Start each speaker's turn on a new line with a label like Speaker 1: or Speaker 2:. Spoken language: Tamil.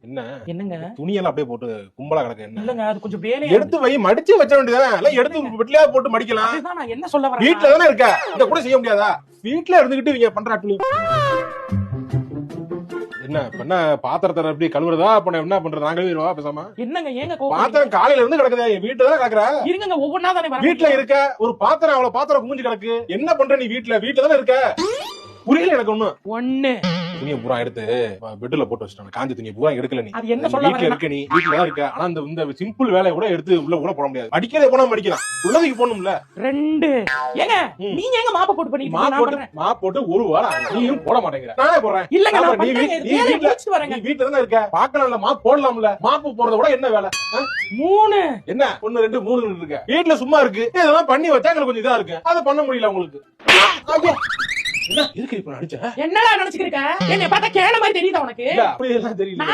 Speaker 1: என்ன
Speaker 2: என்னங்க
Speaker 1: துணியெல்லாம் அப்படியே போட்டு கும்பலா கிடக்கு? என்ன
Speaker 2: இல்லங்க அது கொஞ்சம் வேலையா
Speaker 1: எடுத்து வை, மடிச்சு வச்ச வேண்டியதானே? இல்ல எடுத்து பெட்லயா போட்டு மடிக்கலாம்.
Speaker 2: அதுதான் நான் என்ன சொல்ல வரேன்.
Speaker 1: வீட்டுல தானே இருக்க, இத கூட செய்ய முடியாதா? வீட்டுல இருந்துகிட்டு இவங்க பண்றாட்டு என்ன பண்ண? பாத்திரத்தை எப்படி கழுவுறதா? அப்ப என்ன பண்றது? நாங்க கழுவிடுவா பேசாம.
Speaker 2: என்னங்க ஏங்க கோபம்?
Speaker 1: பாத்திரம் காலையில இருந்து கிடக்குதா? என் வீட்டுல தான் கிடக்குற.
Speaker 2: இருங்க ஒவ்வொன்னா தானே வர.
Speaker 1: வீட்டுல இருக்க ஒரு பாத்திரம், அவ்வளவு பாத்திரம் குமிஞ்சு கிடக்கு. என்ன பண்ற நீ? வீட்டுல தானே இருக்க. புரியல எனக்கு
Speaker 2: ஒண்ணு.
Speaker 1: துணியை பூரா எடுத்து பெட்ல போட்டு வச்சிட்டாங்க. காஞ்ச துணியை பூரா எடுக்கல. நீ
Speaker 2: அது என்ன சொல்ல
Speaker 1: வீட்டுல இருக்க, நீ வீட்டுல தான் இருக்க. ஆனா இந்த சிம்பிள் வேலையை கூட எடுத்து உள்ள கூட போட முடியாது. அடிக்கிறதே போனா மடிக்கலாம், உள்ளதுக்கு போடணும்ல.
Speaker 2: 2 ஏங்க நீங்க எங்க மாப்ப போட்டு பண்ணிட்டு
Speaker 1: மாப் போட்டு ஒரு வாரம் நீயும் போட மாட்டேங்கிற. நானே போடுறேன்.
Speaker 2: இல்லங்க நான்
Speaker 1: நீ வீட்டுல தானே இருக்க. பாக்கலாம்ல, மாப் போடலாம்ல. மாப்பு போறத கூட என்ன வேலை?
Speaker 2: 3
Speaker 1: என்ன 1 2 3 இருக்க. வீட்டுல சும்மா இருக்கு, இதெல்லாம் பண்ணி வச்சா எங்களுக்கு கொஞ்சம் இதா இருக்கு. அதை பண்ண முடியல உங்களுக்கு. என்ன இருக்கு இப்ப அடிச்ச?
Speaker 2: என்னடா நினைச்சுக்கிருக்க? என்னைய பார்த்தா கேன மாதிரி தெரியுதா உனக்கு?
Speaker 1: அப்படி எல்லாம் தெரியல.